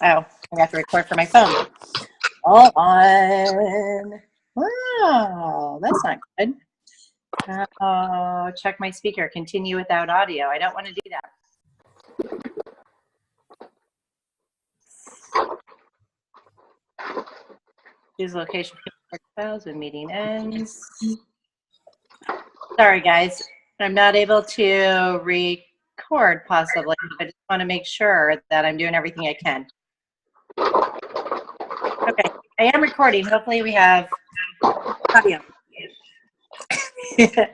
Oh, I have to record for my phone. Hold on. Wow, that's not good. Check my speaker. Continue without audio. I don't want to do that. Choose location files when meeting ends. Sorry, guys. I'm not able to record possibly. I just want to make sure that I'm doing everything I can. Okay, I am recording. Hopefully we have audio.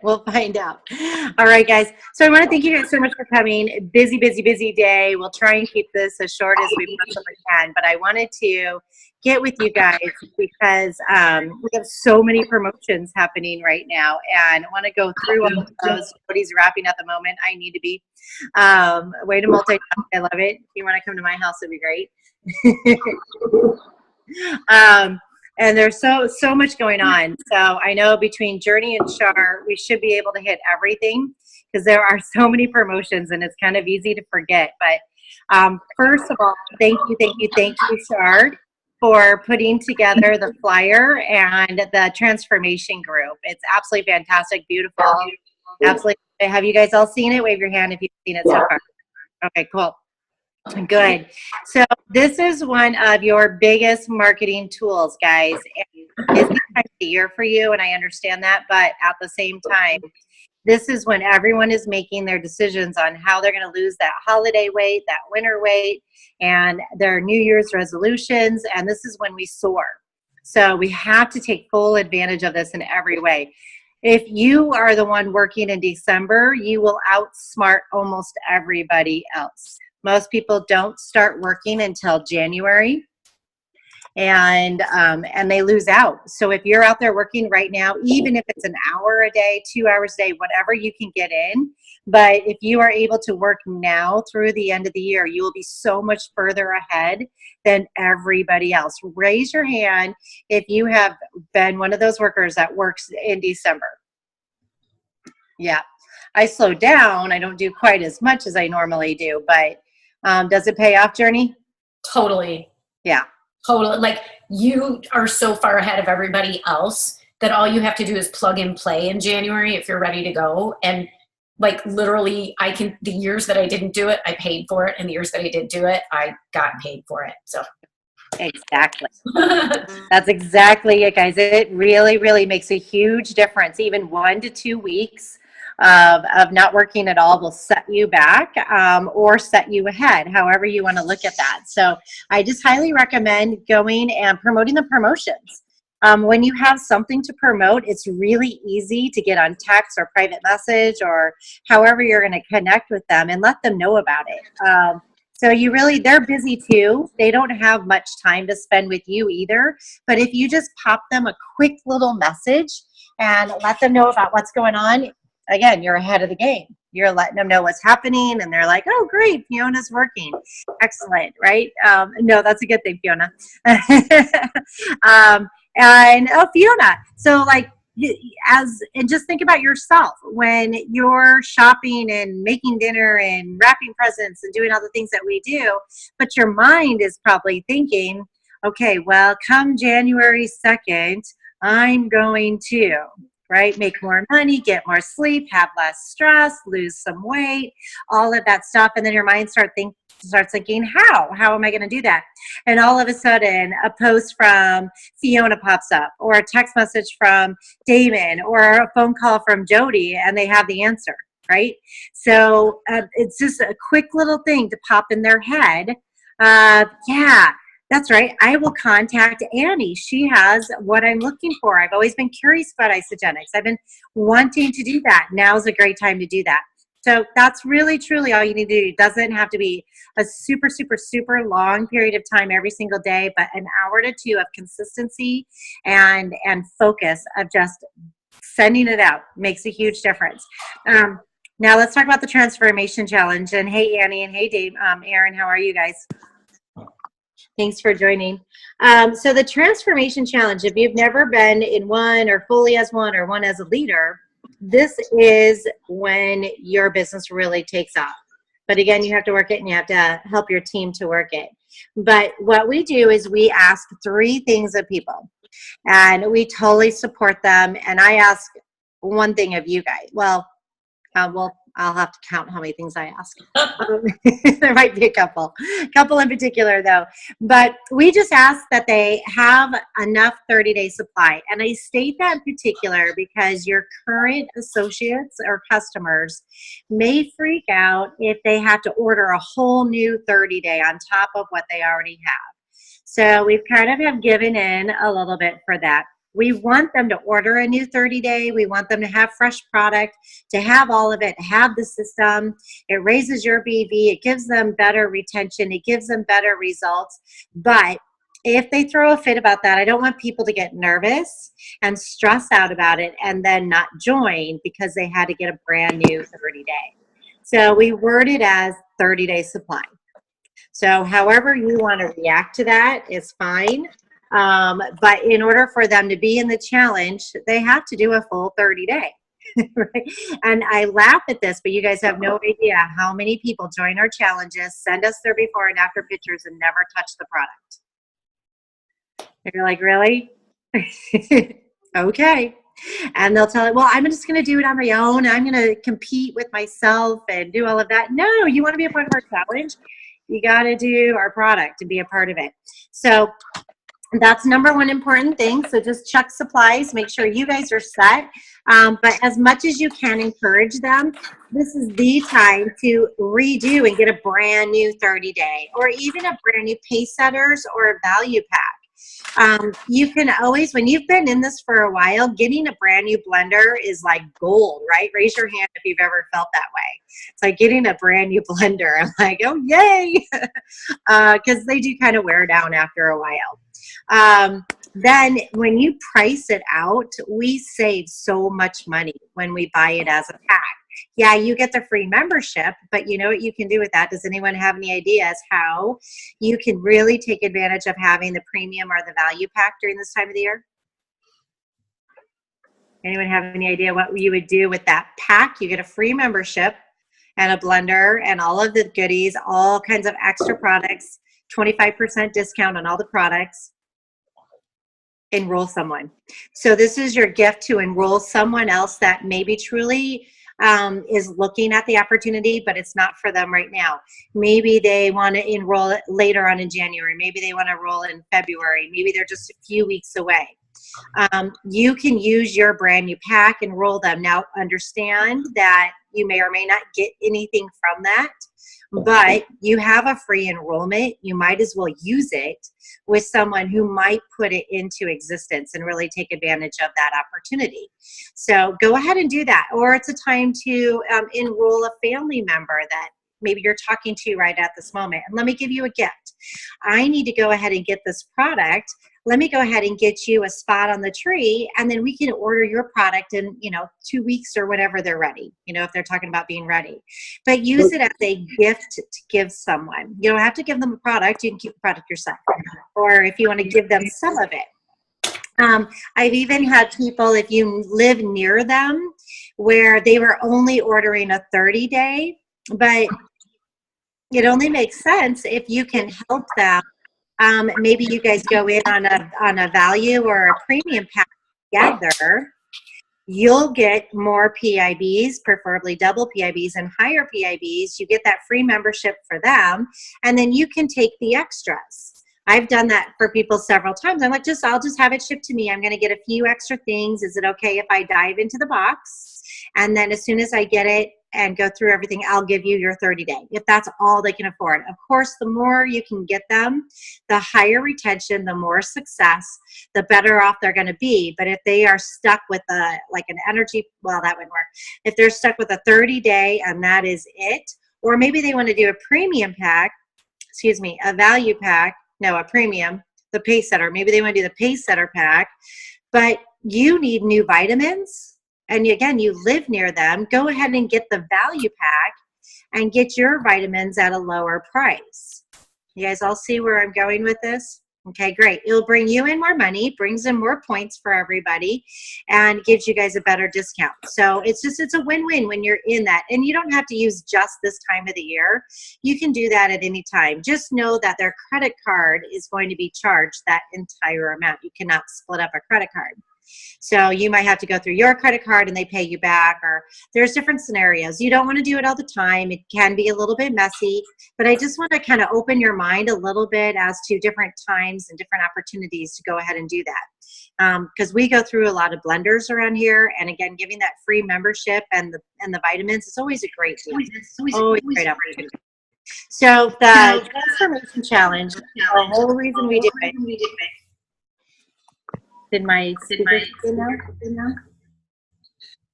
We'll find out. All right, guys. So I want to thank you guys so much for coming. Busy, busy, busy day. We'll try and keep this as short as we possibly can. But I wanted to get with you guys because we have so many promotions happening right now. And I want to go through all of those. Nobody's wrapping at the moment. I need to be. Way to multitask. I love it. If you want to come to my house, it'd be great. And there's so much going on. So I know between Journey and Char, we should be able to hit everything because there are so many promotions and it's kind of easy to forget. But first of all, thank you, Char, for putting together the flyer and the transformation group. It's absolutely fantastic, beautiful. Absolutely. Have you guys all seen it? Wave your hand if you've seen it so far. Okay, cool. Good. So this is one of your biggest marketing tools, guys. And it's the time of the year for you, and I understand that. But at the same time, this is when everyone is making their decisions on how they're going to lose that holiday weight, that winter weight, and their New Year's resolutions. And this is when we soar. So we have to take full advantage of this in every way. If you are the one working in December, you will outsmart almost everybody else. Most people don't start working until January, and they lose out. So if you're out there working right now, even if it's an hour a day, 2 hours a day, whatever you can get in, but if you are able to work now through the end of the year, you will be so much further ahead than everybody else. Raise your hand if you have been one of those workers that works in December. Yeah, I slow down. I don't do quite as much as I normally do, but does it pay off, Journey? Totally. Yeah. Totally. Like, you are so far ahead of everybody else that all you have to do is plug and play in January if you're ready to go. And like, literally, the years that I didn't do it, I paid for it. And the years that I did do it, I got paid for it. So. Exactly. That's exactly it, guys. It really, really makes a huge difference. Even 1 to 2 weeks of not working at all will set you back or set you ahead, however you want to look at that. So I just highly recommend going and promoting the promotions. When you have something to promote, it's really easy to get on text or private message or however you're going to connect with them and let them know about it. So they're busy too. They don't have much time to spend with you either. But if you just pop them a quick little message and let them know about what's going on, again, you're ahead of the game. You're letting them know what's happening, and they're like, oh, great, Fiona's working. Excellent, right? No, that's a good thing, Fiona. Fiona, so like, and just think about yourself when you're shopping and making dinner and wrapping presents and doing all the things that we do, but your mind is probably thinking, okay, well, come January 2nd, I'm going to, right, make more money, get more sleep, have less stress, lose some weight, all of that stuff. And then your mind starts thinking, how am I going to do that? And all of a sudden, a post from Fiona pops up, or a text message from Damon, or a phone call from Jody, and they have the answer, right? So it's just a quick little thing to pop in their head. Yeah, that's right. I will contact Annie. She has what I'm looking for. I've always been curious about isogenics. I've been wanting to do that. Now's a great time to do that. So that's really, truly all you need to do. It doesn't have to be a super, super, super long period of time every single day, but an hour to 2 of consistency and focus of just sending it out makes a huge difference. Now let's talk about the transformation challenge. And hey, Annie, and hey, Dave, Aaron, how are you guys? Thanks for joining. So the transformation challenge, if you've never been in one or fully as one or one as a leader, this is when your business really takes off. But again, you have to work it and you have to help your team to work it. But what we do is we ask 3 things of people, and we totally support them. And I ask one thing of you guys. Well, I'll have to count how many things I ask. There might be a couple in particular though. But we just ask that they have enough 30-day supply. And I state that in particular because your current associates or customers may freak out if they have to order a whole new 30-day on top of what they already have. So we've kind of have given in a little bit for that. We want them to order a new 30-day. We want them to have fresh product, to have all of it, have the system. It raises your BV. It gives them better retention. It gives them better results. But if they throw a fit about that, I don't want people to get nervous and stress out about it and then not join because they had to get a brand new 30-day. So we word it as 30-day supply. So however you want to react to that is fine. But in order for them to be in the challenge, they have to do a full 30-day. Right? And I laugh at this, but you guys have no idea how many people join our challenges, send us their before and after pictures, and never touch the product. And you're like, really? Okay. And they'll tell it, well, I'm just going to do it on my own. I'm going to compete with myself and do all of that. No, you want to be a part of our challenge? You got to do our product to be a part of it. So that's number one important thing. So just check supplies, make sure you guys are set. But as much as you can, encourage them. This is the time to redo and get a brand new 30-day or even a brand new pace setters or a value pack. You can always, when you've been in this for a while, getting a brand new blender is like gold, right? Raise your hand if you've ever felt that way. It's like getting a brand new blender. I'm like, oh, yay. Because they do kind of wear down after a while. Then when you price it out, we save so much money when we buy it as a pack. Yeah, you get the free membership, but you know what you can do with that? Does anyone have any ideas how you can really take advantage of having the premium or the value pack during this time of the year? Anyone have any idea what you would do with that pack? You get a free membership and a blender and all of the goodies, all kinds of extra products, 25% discount on all the products. Enroll someone. So this is your gift to enroll someone else that maybe truly is looking at the opportunity, but it's not for them right now. Maybe they want to enroll later on in January. Maybe they want to enroll in February. Maybe they're just a few weeks away. You can use your brand new pack, enroll them. Now, understand that you may or may not get anything from that, but you have a free enrollment. You might as well use it with someone who might put it into existence and really take advantage of that opportunity. So go ahead and do that. Or it's a time to enroll a family member that maybe you're talking to right at this moment. And let me give you a gift. I need to go ahead and get this product. Let me go ahead and get you a spot on the tree, and then we can order your product in, 2 weeks or whenever they're ready, if they're talking about being ready. But use it as a gift to give someone. You don't have to give them a product. You can keep the product yourself. Or if you want to give them some of it. I've even had people, if you live near them, where they were only ordering a 30-day, but it only makes sense if you can help them. Maybe you guys go in on a value or a premium pack together. You'll get more PIBs, preferably double PIBs and higher PIBs. You get that free membership for them, and then you can take the extras. I've done that for people several times. I'm like, I'll just have it shipped to me. I'm going to get a few extra things. Is it okay if I dive into the box? And then as soon as I get it and go through everything, I'll give you your 30-day, if that's all they can afford. Of course, the more you can get them, the higher retention, the more success, the better off they're going to be. But if they are stuck with an energy, well, that wouldn't work. If they're stuck with a 30-day and that is it, or maybe they want to do a premium pack, a value pack, no, a premium, the pace setter. Maybe they want to do the pace setter pack, but you need new vitamins. And again, you live near them, go ahead and get the value pack and get your vitamins at a lower price. You guys all see where I'm going with this? Okay, great. It'll bring you in more money, brings in more points for everybody, and gives you guys a better discount. So it's a win-win when you're in that. And you don't have to use just this time of the year. You can do that at any time. Just know that their credit card is going to be charged that entire amount. You cannot split up a credit card. So you might have to go through your credit card and they pay you back, or there's different scenarios. You don't want to do it all the time. It can be a little bit messy, but I just want to kind of open your mind a little bit as to different times and different opportunities to go ahead and do that. Because we go through a lot of blenders around here, and again, giving that free membership and the vitamins is always a great deal. Always a great opportunity. So the transformation challenge, the whole reason we do it. Did my speaker spin now?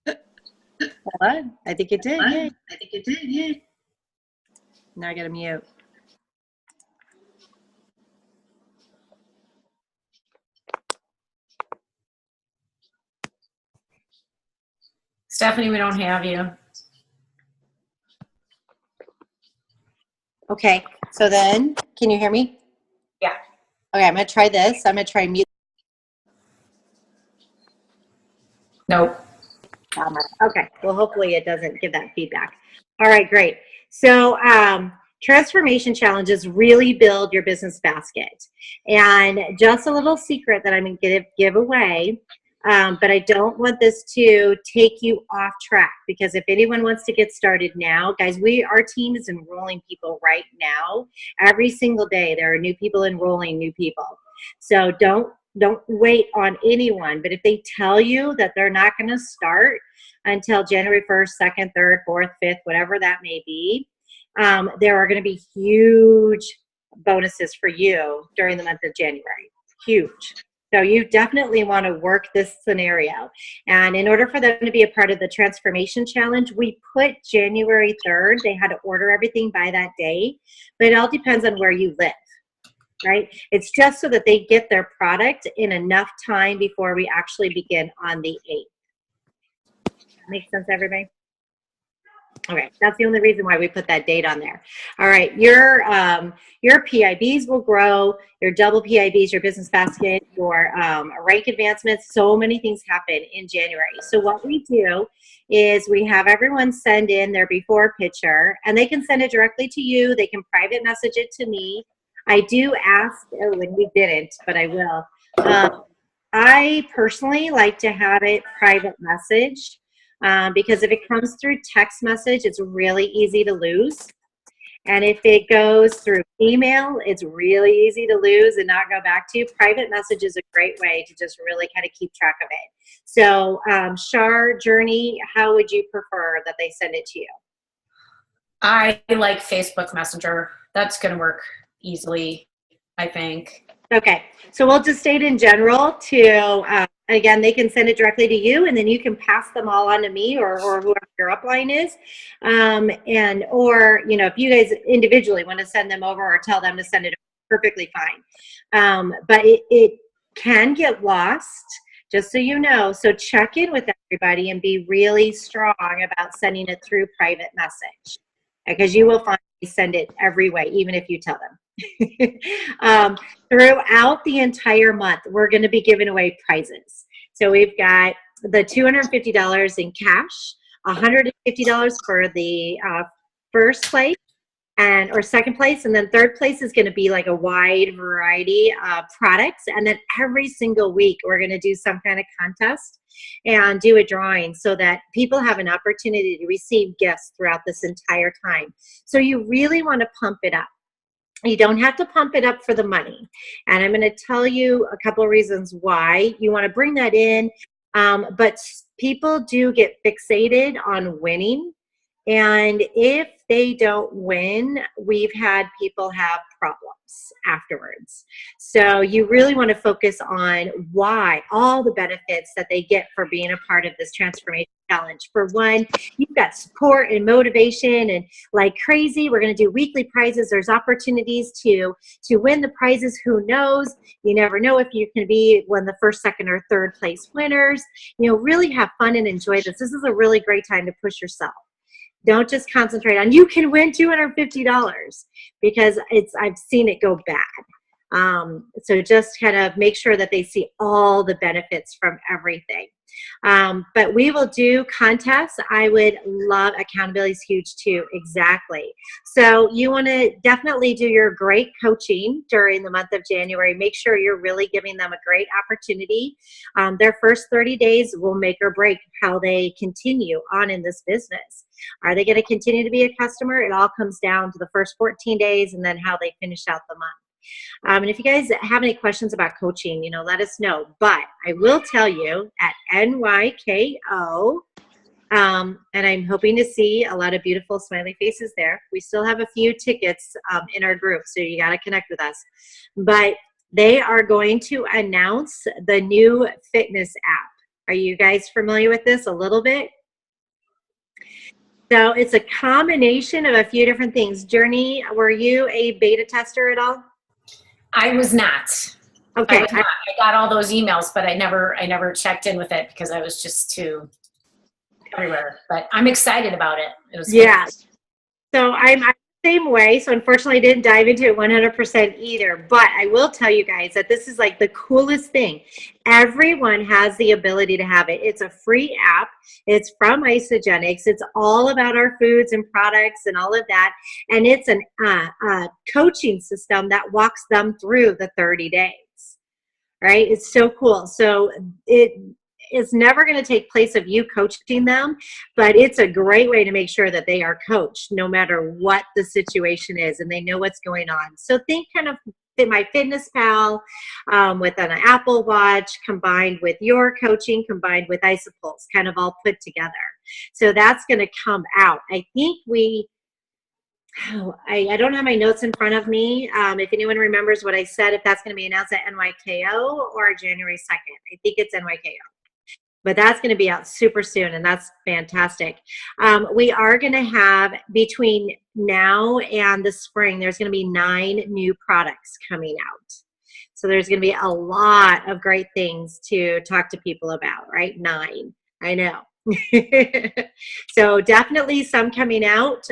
Hold on. I think it did. Yeah. Now I got to mute. Stephanie, we don't have you. Okay. So then, can you hear me? Yeah. Okay. I'm going to try this. I'm going to try mute. Nope. Okay. Well, hopefully it doesn't give that feedback. All right, great. So transformation challenges really build your business basket. And just a little secret that I'm going to give away, but I don't want this to take you off track, because if anyone wants to get started now, guys, our team is enrolling people right now. Every single day there are new people enrolling new people. So don't wait on anyone. But if they tell you that they're not going to start until January 1st, 2nd, 3rd, 4th, 5th, whatever that may be, there are going to be huge bonuses for you during the month of January. Huge. So you definitely want to work this scenario. And in order for them to be a part of the transformation challenge, we put January 3rd. They had to order everything by that day, but it all depends on where you live. Right? It's just so that they get their product in enough time before we actually begin on the 8th. Makes sense, everybody? Okay, that's the only reason why we put that date on there. All right, your PIBs will grow, your double PIBs, your business basket, your rank advancements. So many things happen in January. So what we do is we have everyone send in their before picture, and they can send it directly to you. They can private message it to me. I do ask, and we didn't, but I will. I personally like to have it private message because if it comes through text message, it's really easy to lose. And if it goes through email, it's really easy to lose and not go back to. Private message is a great way to just really kind of keep track of it. So, Shar, Journey, how would you prefer that they send it to you? I like Facebook Messenger. That's going to work easily, I think. Okay, so we'll just state in general to, again, they can send it directly to you, and then you can pass them all on to me or whoever your upline is. Or, you know, if you guys individually want to send them over or tell them to send it, perfectly fine. But it can get lost, just so you know. So check in with everybody and be really strong about sending it through private message, because you will find they send it every way, even if you tell them. Throughout the entire month, we're going to be giving away prizes. So we've got the $250 in cash, $150 for the first place or second place, and then third place is going to be like a wide variety of products. And then every single week, we're going to do some kind of contest and do a drawing so that people have an opportunity to receive gifts throughout this entire time. So you really want to pump it up. You don't have to pump it up for the money. And I'm going to tell you a couple of reasons why you want to bring that in. But people do get fixated on winning. And if they don't win, we've had people have problems afterwards. So you really want to focus on why, all the benefits that they get for being a part of this transformation challenge. For one, you've got support and motivation, and like crazy, we're going to do weekly prizes. There's opportunities to win the prizes. Who knows? You never know if you can be one of the first, second, or third place winners. You know, really have fun and enjoy this. This is a really great time to push yourself. Don't just concentrate on you can win $250, because I've seen it go bad. So just kind of make sure that they see all the benefits from everything. But we will do contests. I would love accountability is huge too. Exactly. So you want to definitely do your great coaching during the month of January. Make sure you're really giving them a great opportunity. Their first 30 days will make or break how they continue on in this business. Are they going to continue to be a customer? It all comes down to the first 14 days and then how they finish out the month. And if you guys have any questions about coaching, let us know. But I will tell you at NYKO, and I'm hoping to see a lot of beautiful smiley faces there. We still have a few tickets in our group, so you got to connect with us. But they are going to announce the new fitness app. Are you guys familiar with this a little bit? So it's a combination of a few different things. Journey, were you a beta tester at all? I was not. Okay. I got all those emails, but I never checked in with it because I was just too everywhere. But I'm excited about it. It was yeah. So I'm the same way. So unfortunately, I didn't dive into it 100% either. But I will tell you guys that this is like the coolest thing. Everyone has the ability to have it. It's a free app. It's from Isogenics. It's all about our foods and products and all of that. And it's a coaching system that walks them through the 30 days. Right? It's so cool. So it's never going to take place of you coaching them, but it's a great way to make sure that they are coached no matter what the situation is and they know what's going on. So think kind of My Fitness Pal with an Apple Watch combined with your coaching, combined with Isopulse, kind of all put together. So that's going to come out. I think I don't have my notes in front of me. If anyone remembers what I said, if that's going to be announced at NYKO or January 2nd. I think it's NYKO. But that's going to be out super soon, and that's fantastic. We are going to have, between now and the spring, there's going to be 9 new products coming out. So there's going to be a lot of great things to talk to people about, right? 9. I know. So definitely some coming out.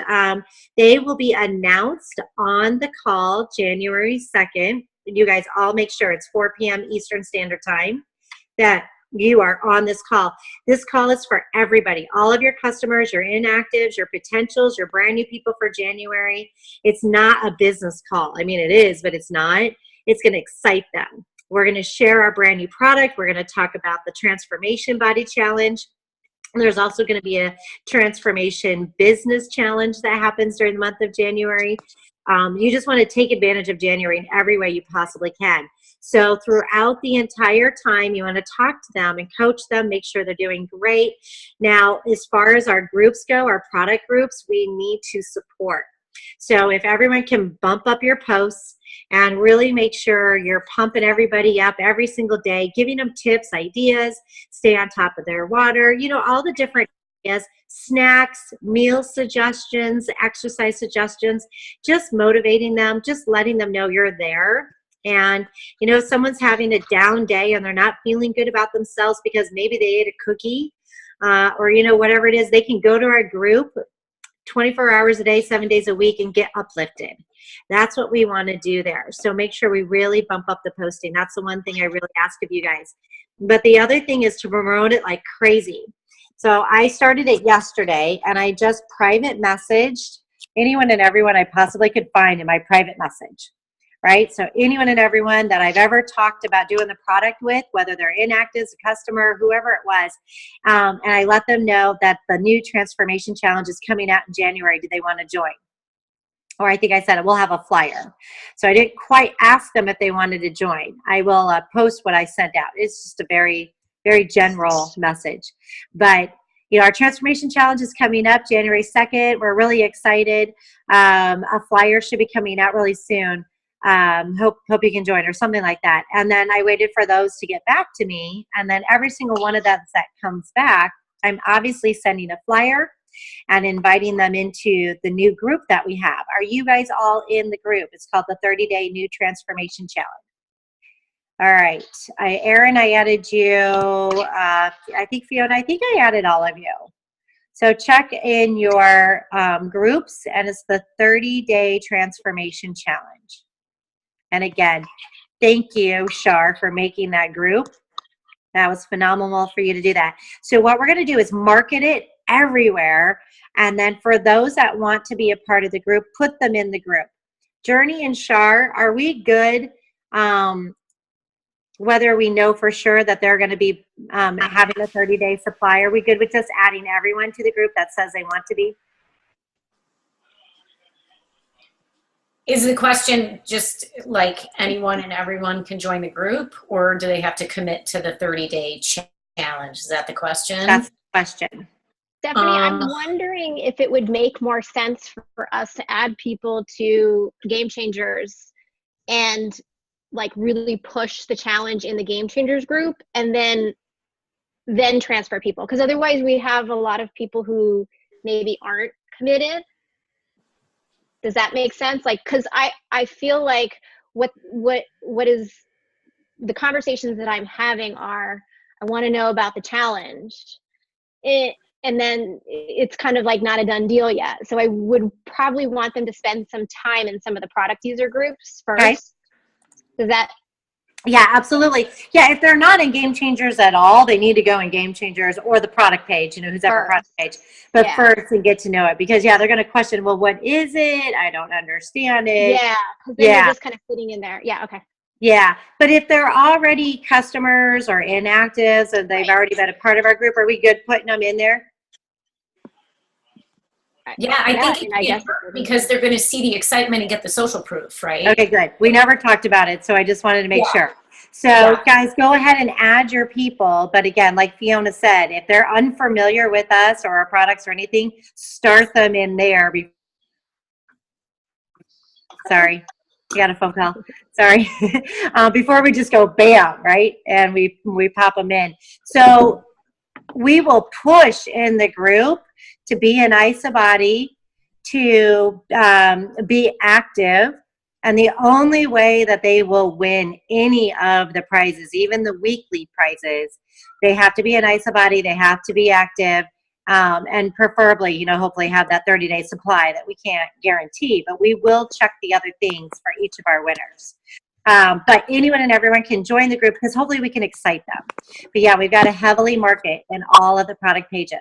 They will be announced on the call January 2nd. You guys all make sure it's 4 p.m. Eastern Standard Time that you are on this call. This call is for everybody, all of your customers, your inactives, your potentials, your brand new people for January. It's not a business call. I mean, it is, but it's not. It's going to excite them. We're going to share our brand new product. We're going to talk about the Transformation Body Challenge. There's also going to be a Transformation Business Challenge that happens during the month of January. You just want to take advantage of January in every way you possibly can. So throughout the entire time, you want to talk to them and coach them, make sure they're doing great. Now, as far as our groups go, our product groups, we need to support. So if everyone can bump up your posts and really make sure you're pumping everybody up every single day, giving them tips, ideas, stay on top of their water, all the different ideas, snacks, meal suggestions, exercise suggestions, just motivating them, just letting them know you're there. And, if someone's having a down day and they're not feeling good about themselves because maybe they ate a cookie or, whatever it is, they can go to our group 24 hours a day, 7 days a week and get uplifted. That's what we want to do there. So make sure we really bump up the posting. That's the one thing I really ask of you guys. But the other thing is to promote it like crazy. So I started it yesterday and I just private messaged anyone and everyone I possibly could find in my private message. Right? So anyone and everyone that I've ever talked about doing the product with, whether they're inactives, a customer, whoever it was, and I let them know that the new Transformation Challenge is coming out in January. Do they want to join? Or I think I said we'll have a flyer. So I didn't quite ask them if they wanted to join. I will post what I sent out. It's just a very, very general message. But our Transformation Challenge is coming up January 2nd. We're really excited. A flyer should be coming out really soon. Hope you can join or something like that. And then I waited for those to get back to me. And then every single one of them that comes back, I'm obviously sending a flyer and inviting them into the new group that we have. Are you guys all in the group? It's called the 30-Day New Transformation Challenge. All right. Erin, I added you. I think Fiona, I think I added all of you. So check in your groups, and it's the 30-Day Transformation Challenge. And again, thank you, Shar, for making that group. That was phenomenal for you to do that. So what we're going to do is market it everywhere. And then for those that want to be a part of the group, put them in the group. Journey and Shar, are we good? Whether we know for sure that they're going to be having a 30-day supply, are we good with just adding everyone to the group that says they want to be? Is the question just like anyone and everyone can join the group, or do they have to commit to the 30-day challenge? Is that the question? That's the question. Stephanie, I'm wondering if it would make more sense for us to add people to Game Changers and like really push the challenge in the Game Changers group and then transfer people. Because otherwise we have a lot of people who maybe aren't committed. Does that make sense? Like, because I feel like what is the conversations that I'm having are, I want to know about the challenge. And then it's kind of like not a done deal yet. So I would probably want them to spend some time in some of the product user groups first. Okay. Does that? Yeah, absolutely. Yeah, if they're not in Game Changers at all, they need to go in Game Changers or the product page, who's ever product page. But first, and get to know it, because they're going to question, well, what is it? I don't understand it. Yeah, because then you're just kind of sitting in there. Yeah, okay. Yeah, but if they're already customers or inactives and they've already been a part of our group, are we good putting them in there? Yeah, I think I guess because they're going to see the excitement and get the social proof, right? Okay, good. We never talked about it, so I just wanted to make sure. So guys, go ahead and add your people. But again, like Fiona said, if they're unfamiliar with us or our products or anything, start them in there. Sorry, I got a phone call. Sorry. Before we just go bam, right? And we pop them in. So we will push in the group to be an ISA-body, to be active. And the only way that they will win any of the prizes, even the weekly prizes, they have to be an ISA-body, they have to be active, and preferably, hopefully have that 30-day supply that we can't guarantee, but we will check the other things for each of our winners. But anyone and everyone can join the group because hopefully we can excite them. But yeah, we've got to heavily market in all of the product pages.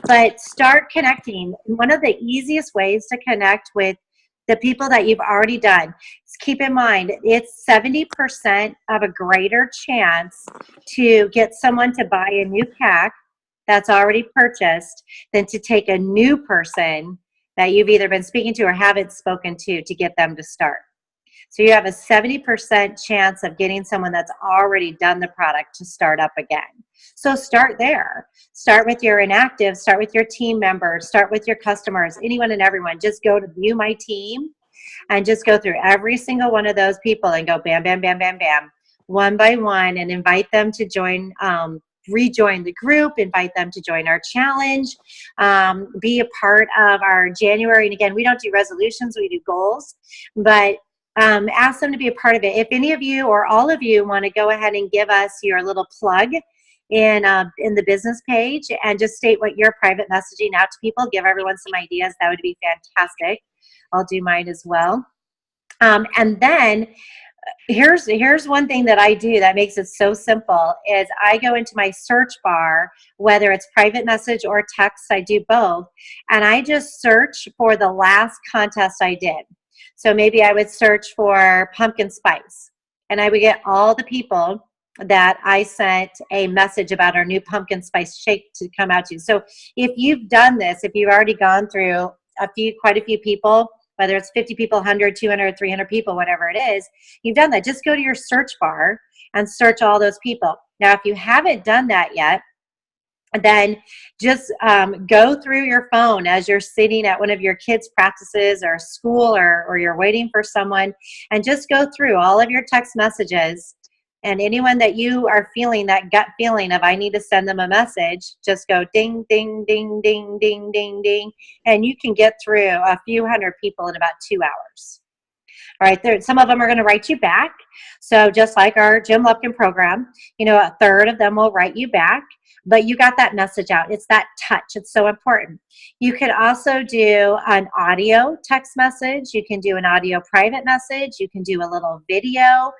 But start connecting. One of the easiest ways to connect with the people that you've already done, keep in mind, it's 70% of a greater chance to get someone to buy a new pack that's already purchased than to take a new person that you've either been speaking to or haven't spoken to get them to start. So you have a 70% chance of getting someone that's already done the product to start up again. So start there. Start with your inactive, start with your team members, start with your customers, anyone and everyone. Just go to View My Team and just go through every single one of those people and go bam, bam, bam, bam, bam, one by one, and invite them to join, rejoin the group, invite them to join our challenge, be a part of our January. And again, we don't do resolutions, we do goals, but ask them to be a part of it. If any of you or all of you want to go ahead and give us your little plug in the business page and just state what you're private messaging out to people, give everyone some ideas, that would be fantastic. I'll do mine as well. And then here's one thing that I do that makes it so simple is I go into my search bar, whether it's private message or text, I do both, and I just search for the last contest I did. So maybe I would search for pumpkin spice, and I would get all the people that I sent a message about our new pumpkin spice shake to come out to. So if you've done this, if you've already gone through quite a few people, whether it's 50 people, 100, 200, 300 people, whatever it is, you've done that. Just go to your search bar and search all those people. Now, if you haven't done that yet, then just go through your phone as you're sitting at one of your kids' practices or school or you're waiting for someone, and just go through all of your text messages. And anyone that you are feeling that gut feeling of, I need to send them a message, just go ding, ding, ding, ding, ding, ding, ding. And you can get through a few hundred people in about 2 hours. All right, there, some of them are going to write you back. So just like our Jim Lupkin program, you know, a third of them will write you back, but you got that message out. It's that touch. It's so important. You could also do an audio text message. You can do an audio private message. You can do a little video,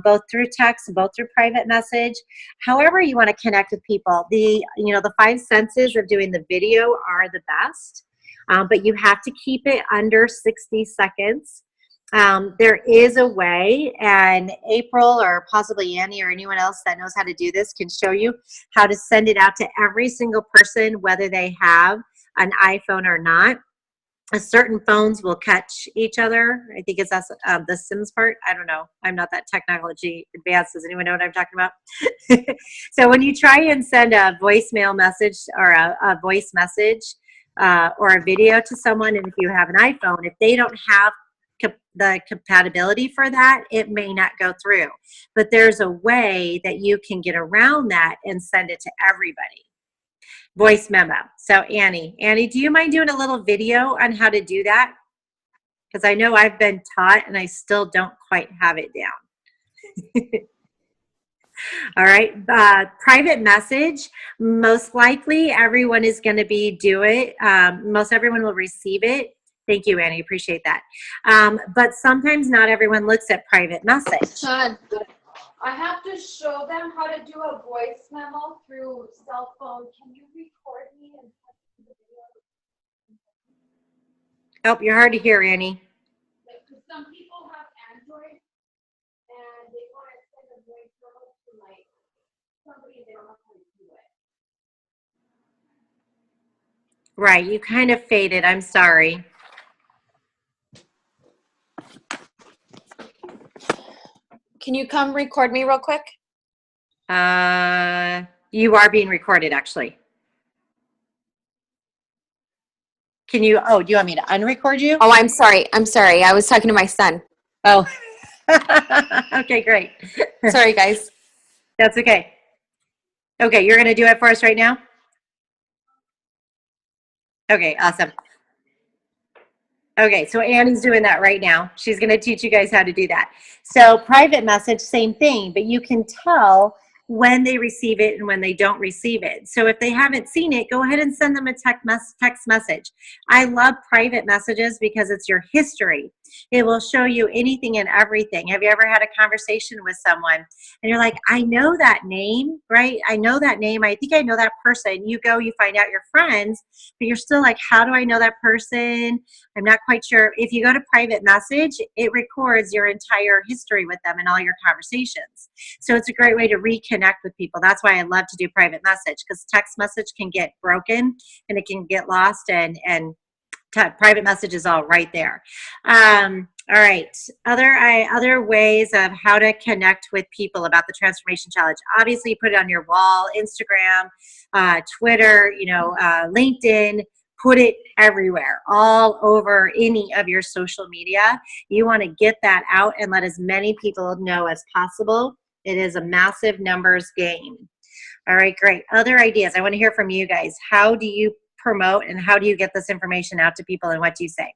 both through text, both through private message. However you want to connect with people. The 5 senses of doing the video are the best, but you have to keep it under 60 seconds. There is a way, and April or possibly Annie or anyone else that knows how to do this can show you how to send it out to every single person, whether they have an iPhone or not. Certain phones will catch each other. I think it's the Sims part. I don't know. I'm not that technology advanced. Does anyone know what I'm talking about? So when you try and send a voicemail message or a voice message or a video to someone, and if you have an iPhone, if they don't have the compatibility for that, it may not go through. But there's a way that you can get around that and send it to everybody. Voice memo. So Annie, do you mind doing a little video on how to do that? Because I know I've been taught and I still don't quite have it down. All right. Private message, most likely everyone is going to do it. Most everyone will receive it. Thank you, Annie. Appreciate that. But sometimes not everyone looks at private message. Sean, I have to show them how to do a voice memo through cell phone. Can you record me and put the video? Oh, you're hard to hear, Annie. Because some people have Android and they want to send a voice memo to like somebody they don't know how to do it. Right. You kind of faded. I'm sorry. Can you come record me real quick? You are being recorded, actually. Can you, do you want me to unrecord you? Oh, I'm sorry. I was talking to my son. Oh, okay, great. Sorry, guys. That's okay. Okay, you're going to do it for us right now? Okay, awesome. Okay, so Annie's doing that right now. She's going to teach you guys how to do that. So private message, same thing, but you can tell when they receive it and when they don't receive it. So if they haven't seen it, go ahead and send them a text message. I love private messages because it's your history. It will show you anything and everything. Have you ever had a conversation with someone and you're like, I know that name, right? I know that name. I think I know that person. You go, you find out you're friends, but you're still like, how do I know that person? I'm not quite sure. If you go to private message, it records your entire history with them and all your conversations. So it's a great way to reconnect with people. That's why I love to do private message, because text message can get broken and it can get lost, and private message is all right there. All right. Other ways of how to connect with people about the Transformation Challenge. Obviously, you put it on your wall, Instagram, Twitter, LinkedIn. Put it everywhere, all over any of your social media. You want to get that out and let as many people know as possible. It is a massive numbers game. All right, great. Other ideas. I want to hear from you guys. How do you promote and how do you get this information out to people, and what do you say?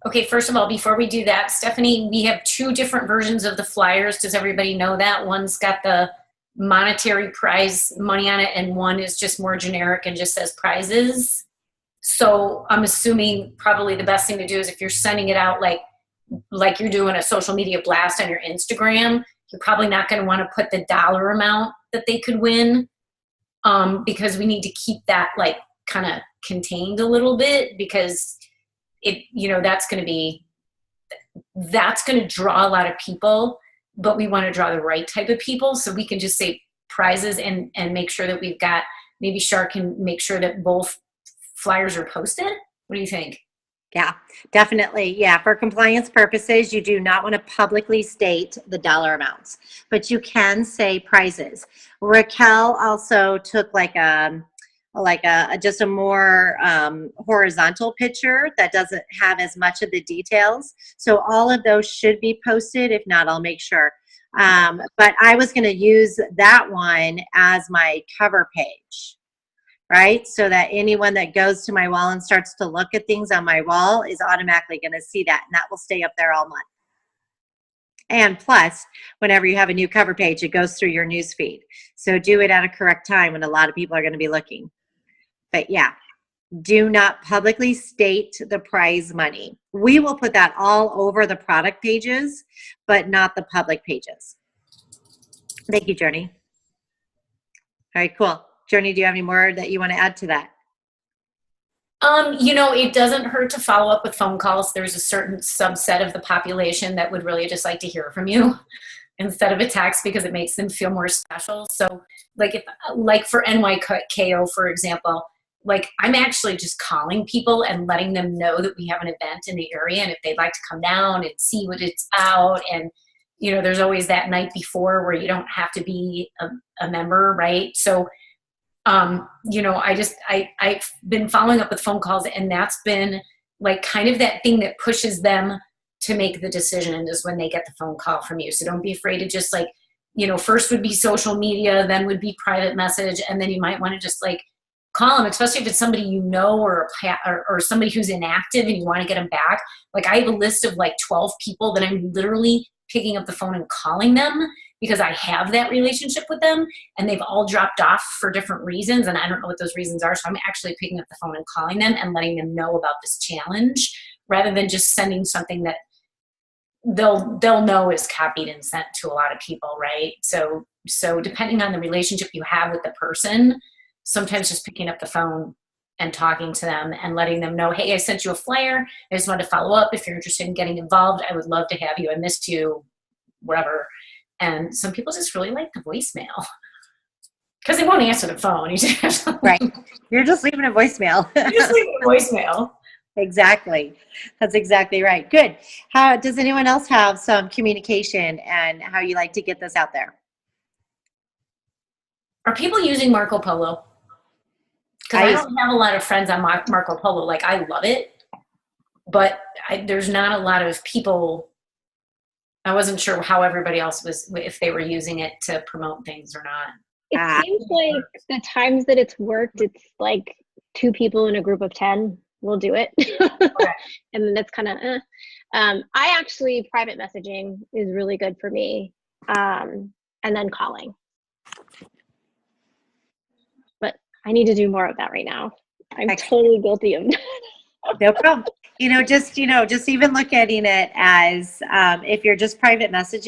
Okay, first of all, before we do that, Stephanie, we have 2 different versions of the flyers. Does everybody know that? One's got the monetary prize money on it, and one is just more generic and just says prizes. So I'm assuming probably the best thing to do is if you're sending it out like you're doing a social media blast on your Instagram, you're probably not going to want to put the dollar amount that they could win, because we need to keep that kind of contained a little bit, because that's going to draw a lot of people, but we want to draw the right type of people. So we can just say prizes and make sure that we've got, maybe Shar can make sure that both flyers are posted. What do you think? Yeah, definitely. Yeah, for compliance purposes, you do not want to publicly state the dollar amounts, but you can say prizes. Raquel also took just a more horizontal picture that doesn't have as much of the details. So all of those should be posted. If not, I'll make sure. But I was going to use that one as my cover page, right? So that anyone that goes to my wall and starts to look at things on my wall is automatically going to see that, and that will stay up there all month. And plus, whenever you have a new cover page, it goes through your news feed. So do it at a correct time when a lot of people are going to be looking. But yeah, do not publicly state the prize money. We will put that all over the product pages, but not the public pages. Thank you, Journey. All right, cool. Journey, do you have any more that you want to add to that? It doesn't hurt to follow up with phone calls. There's a certain subset of the population that would really just like to hear from you instead of a text because it makes them feel more special. So like for NYKO, for example, like I'm actually just calling people and letting them know that we have an event in the area and if they'd like to come down and see what it's about. And, there's always that night before where you don't have to be a member, right? So I've been following up with phone calls, and that's been like kind of that thing that pushes them to make the decision is when they get the phone call from you. So don't be afraid to just first would be social media, then would be private message, and then you might want to just call them, especially if it's somebody or somebody who's inactive and you want to get them back. Like I have a list of 12 people that I'm literally picking up the phone and calling them because I have that relationship with them and they've all dropped off for different reasons and I don't know what those reasons are. So I'm actually picking up the phone and calling them and letting them know about this challenge rather than just sending something that they'll know is copied and sent to a lot of people, right? So depending on the relationship you have with the person, sometimes just picking up the phone and talking to them and letting them know, hey, I sent you a flyer. I just wanted to follow up. If you're interested in getting involved, I would love to have you. I missed you, whatever. And some people just really like the voicemail because they won't answer the phone. Right. You're just leaving a voicemail. You're just leaving a voicemail. Exactly. That's exactly right. Good. How does anyone else have some communication and how you like to get this out there? Are people using Marco Polo? Because I don't have a lot of friends on Marco Polo. I love it, but there's not a lot of people. I wasn't sure how everybody else was, if they were using it to promote things or not. It seems like the times that it's worked, it's like 2 people in a group of 10 will do it. Okay. And then that's kind of, I actually, private messaging is really good for me. And then calling. But I need to do more of that right now. I'm totally guilty of that. No problem. Just even look at it as if you're just private message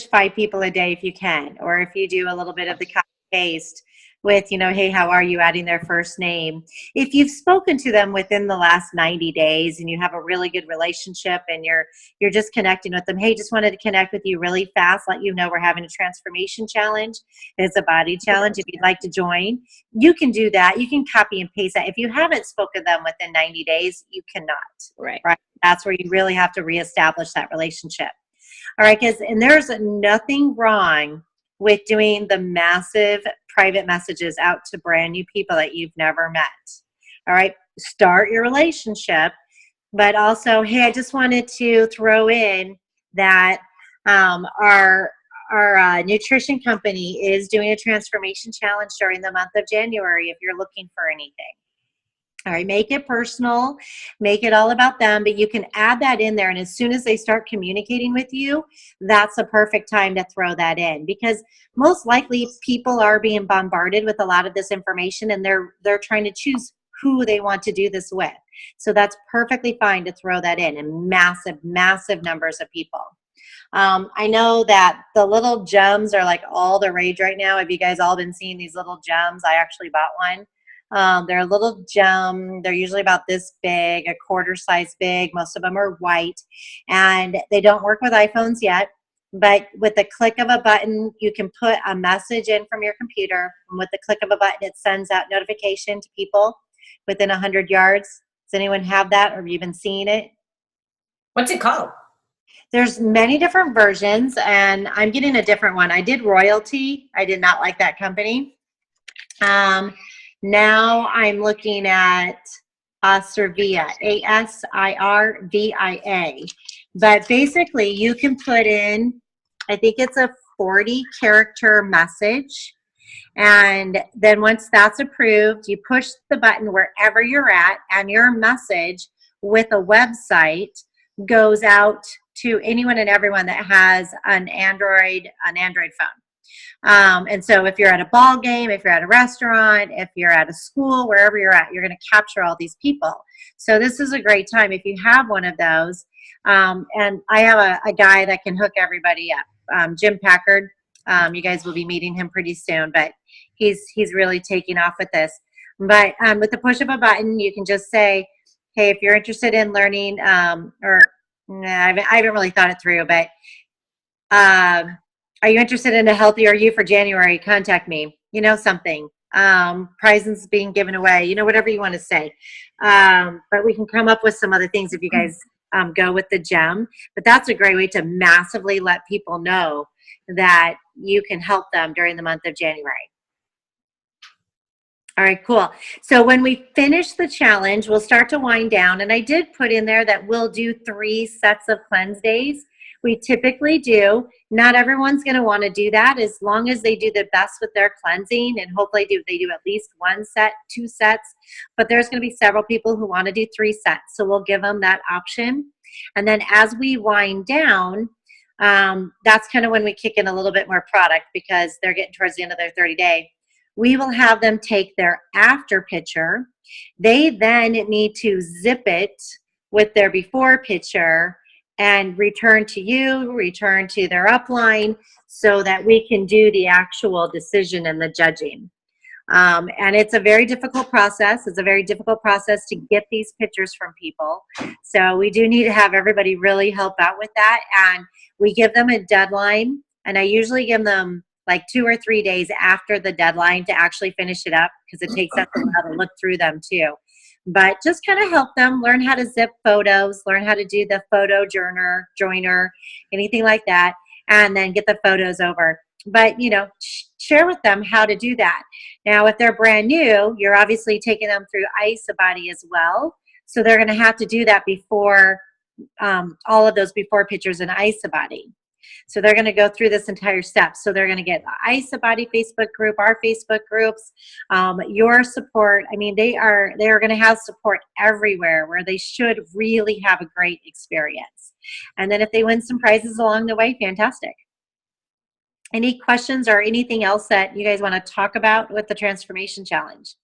5 people a day if you can, or if you do a little bit of the copy paste with, hey, how are you, adding their first name. If you've spoken to them within the last 90 days and you have a really good relationship and you're just connecting with them, hey, just wanted to connect with you really fast, let you know we're having a transformation challenge. It's a body challenge. If you'd like to join, you can do that. You can copy and paste that. If you haven't spoken to them within 90 days, you cannot. Right. That's where you really have to reestablish that relationship. All right, and there's nothing wrong with doing the massive private messages out to brand new people that you've never met. All right, start your relationship, but also, hey, I just wanted to throw in that our nutrition company is doing a transformation challenge during the month of January if you're looking for anything. All right, make it personal, make it all about them, but you can add that in there. And as soon as they start communicating with you, that's a perfect time to throw that in because most likely people are being bombarded with a lot of this information and they're trying to choose who they want to do this with. So that's perfectly fine to throw that in massive, massive numbers of people. I know that the little gems are all the rage right now. Have you guys all been seeing these little gems? I actually bought one. They're a little gem. They're usually about this big, a quarter size big. Most of them are white, and they don't work with iPhones yet. But with the click of a button, you can put a message in from your computer. And with the click of a button, it sends out notification to people within 100 yards. Does anyone have that, or have you been seeing it? What's it called? There's many different versions, and I'm getting a different one. I did Royalty. I did not like that company. Now I'm looking at Asirvia, Asirvia. But basically, you can put in, I think it's a 40-character message. And then once that's approved, you push the button wherever you're at, and your message with a website goes out to anyone and everyone that has an Android phone. And so if you're at a ball game, if you're at a restaurant, if you're at a school, wherever you're at, you're going to capture all these people. So this is a great time if you have one of those. And I have a guy that can hook everybody up, Jim Packard. You guys will be meeting him pretty soon, but he's really taking off with this. But with the push of a button, you can just say, hey, if you're interested in learning, I haven't really thought it through, but are you interested in a healthier you for January? Contact me. Something. Prizes being given away. Whatever you want to say. But we can come up with some other things if you guys go with the gem. But that's a great way to massively let people know that you can help them during the month of January. All right, cool. So when we finish the challenge, we'll start to wind down. And I did put in there that we'll do 3 sets of cleanse days. We typically do. Not everyone's going to want to do that, as long as they do the best with their cleansing, and hopefully they do at least 1 set, 2 sets. But there's going to be several people who want to do 3 sets. So we'll give them that option. And then as we wind down, that's kind of when we kick in a little bit more product, because they're getting towards the end of their 30-day. We will have them take their after picture. They then need to zip it with their before picture and return to you, return to their upline, so that we can do the actual decision and the judging. And it's a very difficult process. It's a very difficult process to get these pictures from people. So we do need to have everybody really help out with that. And we give them a deadline. And I usually give them like 2 or 3 days after the deadline to actually finish it up, because it takes us a while to look through them too. But just kind of help them learn how to zip photos, learn how to do the photo joiner, anything like that, and then get the photos over. But, share with them how to do that. Now, if they're brand new, you're obviously taking them through ISA-Body as well. So they're going to have to do that before, all of those before pictures in ISA-Body. So they're going to go through this entire step. So they're going to get the ISA-Body Facebook group, our Facebook groups, your support. I mean, they are going to have support everywhere, where they should really have a great experience. And then if they win some prizes along the way, fantastic. Any questions or anything else that you guys want to talk about with the Transformation Challenge?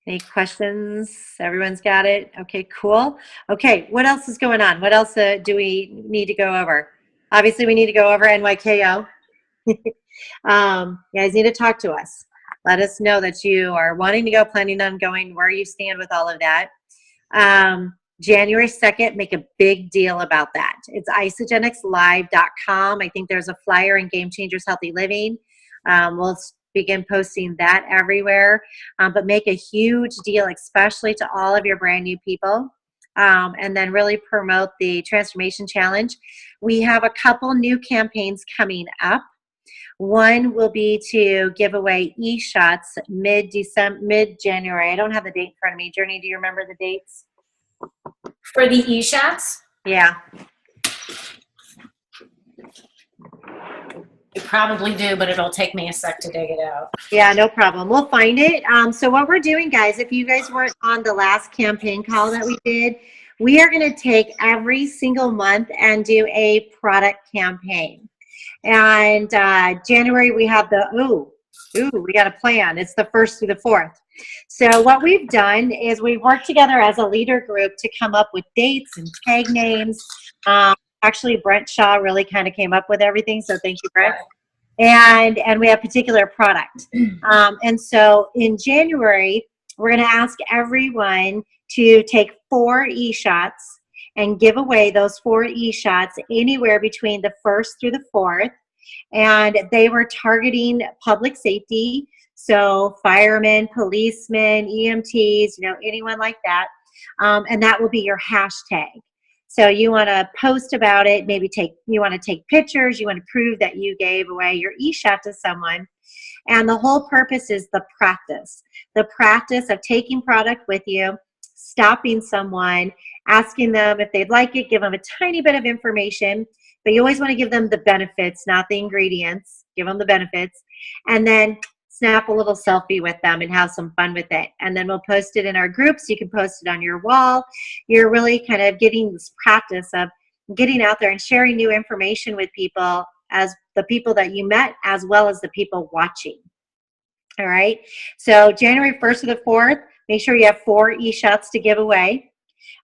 Any questions? Everyone's got it? Okay, cool. Okay, what else is going on? What else do we need to go over? Obviously, we need to go over NYKO. You guys need to talk to us. Let us know that you are wanting to go, planning on going, where you stand with all of that. January 2nd, make a big deal about that. It's isagenixlive.com. I think there's a flyer in Game Changers Healthy Living. We'll begin posting that everywhere, but make a huge deal, especially to all of your brand new people, and then really promote the Transformation Challenge. We have a couple new campaigns coming up. One will be to give away e-shots mid-January. I don't have the date in front of me. Journey, do you remember the dates? For the e-shots? Yeah. You probably do, but it'll take me a sec to dig it out. Yeah, no problem. We'll find it. So what we're doing, guys, if you guys weren't on the last campaign call that we did, we are going to take every single month and do a product campaign. And January, we have we got a plan. It's the 1st through the 4th. So what we've done is we've worked together as a leader group to come up with dates and tag names. Actually, Brent Shaw really kind of came up with everything, so thank you, Brent. And we have particular product. And so in January, we're going to ask everyone to take 4 e-shots and give away those 4 e-shots anywhere between the 1st through the 4th. And they were targeting public safety, so firemen, policemen, EMTs, anyone like that. And that will be your hashtag. So you want to post about it, you want to take pictures, you want to prove that you gave away your e-shot to someone. And the whole purpose is the practice of taking product with you, stopping someone, asking them if they'd like it, give them a tiny bit of information, but you always want to give them the benefits, not the ingredients. Give them the benefits. And then snap a little selfie with them and have some fun with it. And then we'll post it in our groups. You can post it on your wall. You're really kind of getting this practice of getting out there and sharing new information with people, as the people that you met, as well as the people watching. All right. So January 1st to the 4th, make sure you have 4 e-shots to give away.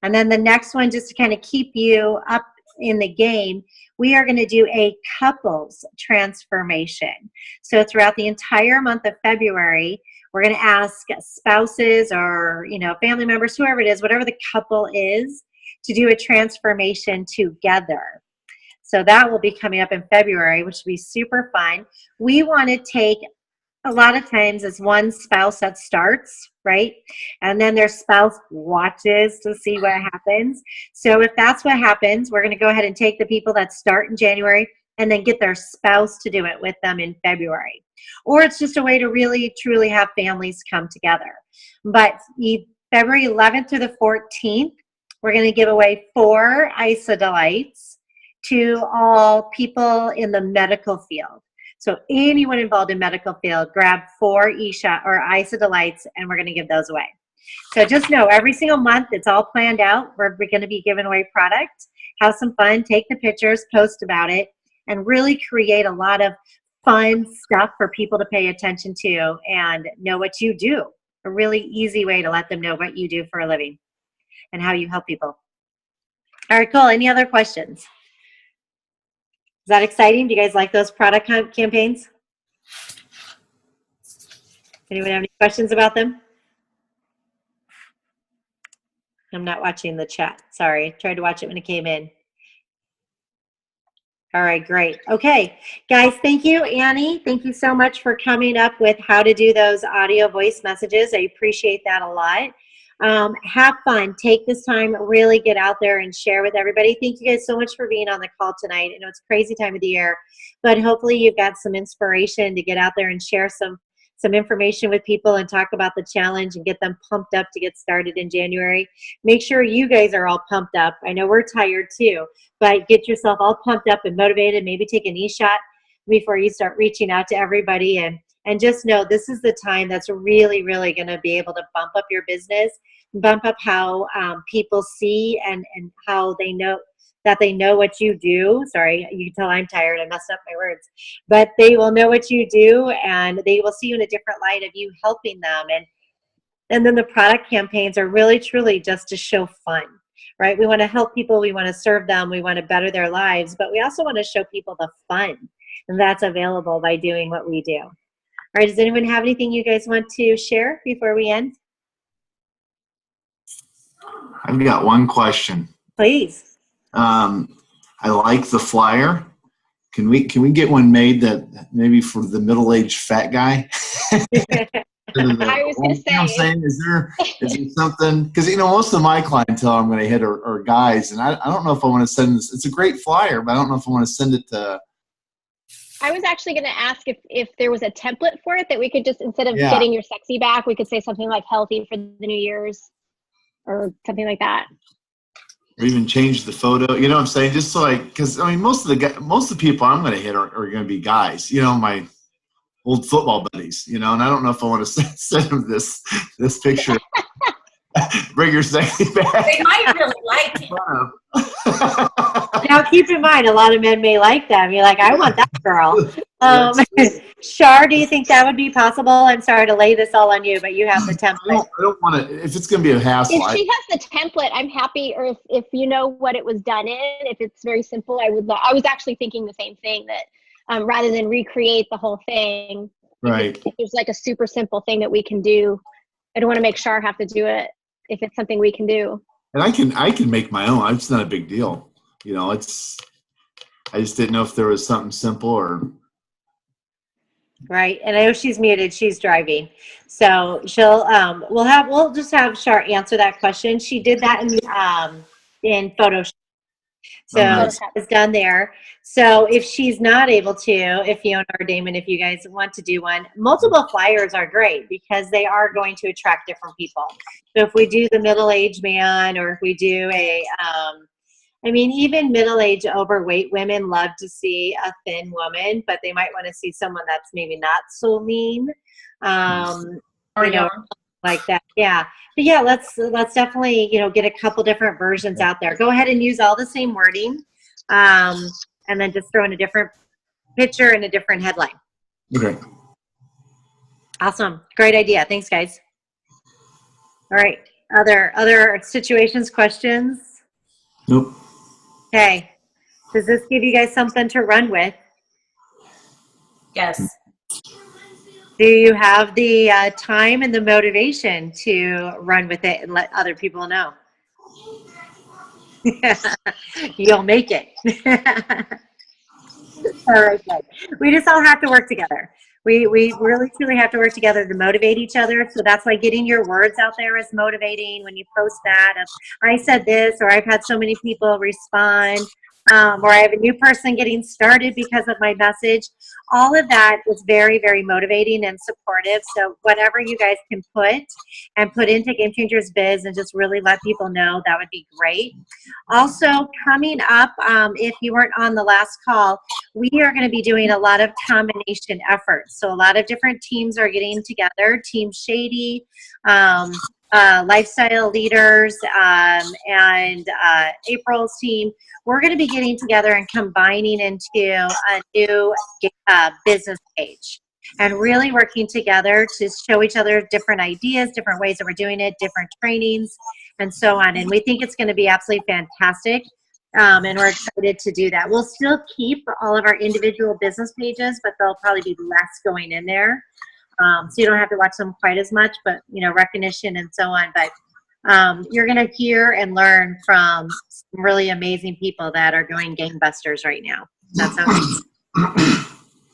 And then the next one, just to kind of keep you up in the game, we are going to do a couples transformation. So throughout the entire month of February, we're going to ask spouses or, family members, whoever it is, whatever the couple is, to do a transformation together. So that will be coming up in February, which will be super fun. We want to take, a lot of times it's one spouse that starts, right? And then their spouse watches to see what happens. So if that's what happens, we're going to go ahead and take the people that start in January and then get their spouse to do it with them in February. Or it's just a way to really, truly have families come together. But February 11th through the 14th, we're going to give away 4 ISA Delights to all people in the medical field. So anyone involved in medical field, grab 4 e-shot or ISA Delights, and we're going to give those away. So just know, every single month, it's all planned out. We're going to be giving away product. Have some fun, take the pictures, post about it, and really create a lot of fun stuff for people to pay attention to and know what you do. A really easy way to let them know what you do for a living and how you help people. All right, cool. Any other questions? Is that exciting? Do you guys like those product campaigns? Anyone have any questions about them? I'm not watching the chat. Sorry. I tried to watch it when it came in. All right, great. Okay, guys, thank you, Annie. Thank you so much for coming up with how to do those audio voice messages. I appreciate that a lot. Have fun. Take this time, really get out there and share with everybody. Thank you guys so much for being on the call tonight. I know it's a crazy time of the year, but hopefully you've got some inspiration to get out there and share some information with people and talk about the challenge and get them pumped up to get started in January. Make sure you guys are all pumped up. I know we're tired too, but get yourself all pumped up and motivated. Maybe take an e-shot before you start reaching out to everybody. And just know this is the time that's really, really going to be able to bump up your business, bump up how people see and how they know that they know what you do. Sorry, you can tell I'm tired. I messed up my words. But they will know what you do, and they will see you in a different light of you helping them. And then the product campaigns are really, truly just to show fun, right? We want to help people. We want to serve them. We want to better their lives. But we also want to show people the fun. And that's available by doing what we do. All right, does anyone have anything you guys want to share before we end? I've got one question. Please. I like the flyer. Can we get one made that maybe for the middle-aged fat guy? I was going to say. You know what I'm saying? Is there something? Because, most of my clientele I'm going to hit are guys, and I don't know if I want to send this. It's a great flyer, but I don't know if I want to send it to. I was actually going to ask if there was a template for it that we could just, instead of getting your sexy back, we could say something like healthy for the New Year's or something like that. Or even change the photo, you know what I'm saying? Just so because most of the people I'm going to hit are going to be guys, my old football buddies, and I don't know if I want to send them this picture. Bring your sexy back. They might really like it. Now, keep in mind, a lot of men may like them. You're like, I want that girl. Shar, do you think that would be possible? I'm sorry to lay this all on you, but you have the template. I don't want to, if it's going to be a hassle. If she has the template, I'm happy, or if you know what it was done in, if it's very simple, I was actually thinking the same thing, that rather than recreate the whole thing, right? If there's like a super simple thing that we can do, I don't want to make Shar have to do it if it's something we can do. And I can make my own. It's not a big deal. I just didn't know if there was something simple or. Right, and I know she's muted. She's driving, so she'll. We'll just have Shar answer that question. She did that in Photoshop, so it's done there. So if she's not able to, if Fiona or Damon, if you guys want to do one, multiple flyers are great because they are going to attract different people. So if we do the middle-aged man, or if we do I mean, even middle-aged, overweight women love to see a thin woman, but they might want to see someone that's maybe not so lean. Or You know, young. like that. Yeah. But yeah, let's definitely, get a couple different versions out there. Go ahead and use all the same wording. And then just throw in a different picture and a different headline. Okay. Awesome. Great idea. Thanks, guys. All right. Other situations, questions? Nope. Okay. Does this give you guys something to run with? Yes. Do you have the time and the motivation to run with it and let other people know? You'll make it. All right, guys. We just all have to work together. We really truly have to work together to motivate each other. So that's why getting your words out there is motivating. When you post that, I said this, or I've had so many people respond, or I have a new person getting started because of my message. All of that is very, very motivating and supportive. So whatever you guys can put into Game Changers Biz and just really let people know, that would be great. Also, coming up, if you weren't on the last call, we are going to be doing a lot of combination efforts. So a lot of different teams are getting together, Team Shady, Lifestyle Leaders, and April's team. We're going to be getting together and combining into a new business page and really working together to show each other different ideas, different ways that we're doing it, different trainings, and so on. And we think it's going to be absolutely fantastic. And we're excited to do that. We'll still keep all of our individual business pages, but there'll probably be less going in there. So you don't have to watch them quite as much, but recognition and so on. But you're going to hear and learn from some really amazing people that are going gangbusters right now. That sounds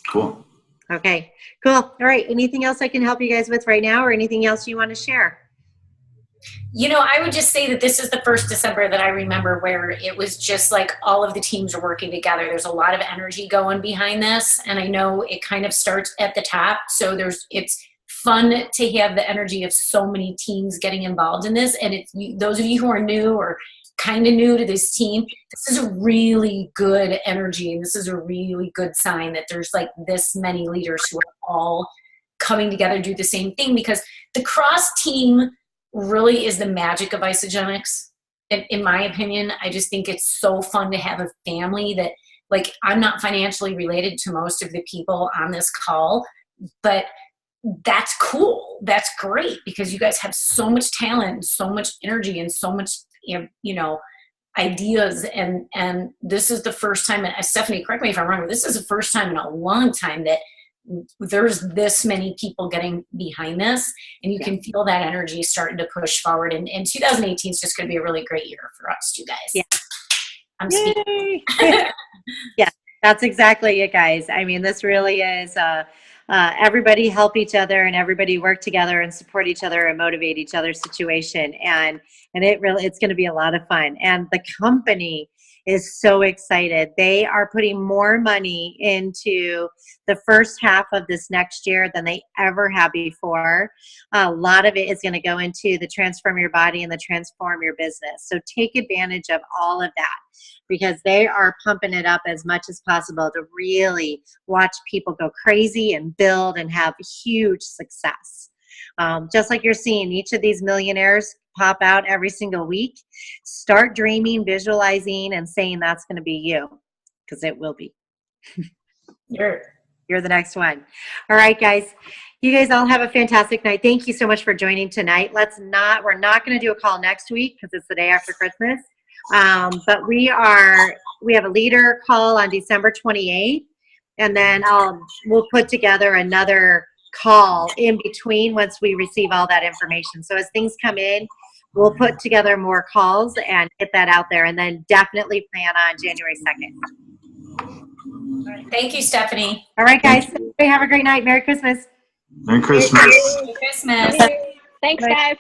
Cool. Okay, cool. All right. Anything else I can help you guys with right now, or anything else you want to share? I would just say that this is the first December that I remember where it was just like all of the teams are working together. There's a lot of energy going behind this, and I know it kind of starts at the top. So it's fun to have the energy of so many teams getting involved in this. And those of you who are new or kind of new to this team, this is a really good energy, and this is a really good sign that there's like this many leaders who are all coming together to do the same thing, because the cross team really is the magic of Isogenics. In my opinion, I just think it's so fun to have a family that, like, I'm not financially related to most of the people on this call, but that's cool. That's great, because you guys have so much talent, so much energy, and so much, ideas. And this is the first time, and Stephanie, correct me if I'm wrong, but this is the first time in a long time that there's this many people getting behind this, and you can feel that energy starting to push forward. And 2018 is just going to be a really great year for us, you guys. Yeah. I'm speaking. Yeah, that's exactly it, guys. I mean, this really is everybody help each other, and everybody work together and support each other and motivate each other's situation. And it's going to be a lot of fun. And the company is so excited. They are putting more money into the first half of this next year than they ever have before. A lot of it is going to go into the Transform Your Body and the Transform Your Business. So take advantage of all of that, because they are pumping it up as much as possible to really watch people go crazy and build and have huge success. Just like you're seeing each of these millionaires pop out every single week, start dreaming, visualizing, and saying that's going to be you, because it will be. You're the next one. All right, guys. You guys all have a fantastic night. Thank you so much for joining tonight. We're not going to do a call next week because it's the day after Christmas. But we have a leader call on December 28th, and then we'll put together another call in between once we receive all that information. So as things come in, we'll put together more calls and get that out there, and then definitely plan on January 2nd. Thank you, Stephanie. All right, guys. Have a great night. Merry Christmas. Merry Christmas. Merry Christmas. Thanks, guys.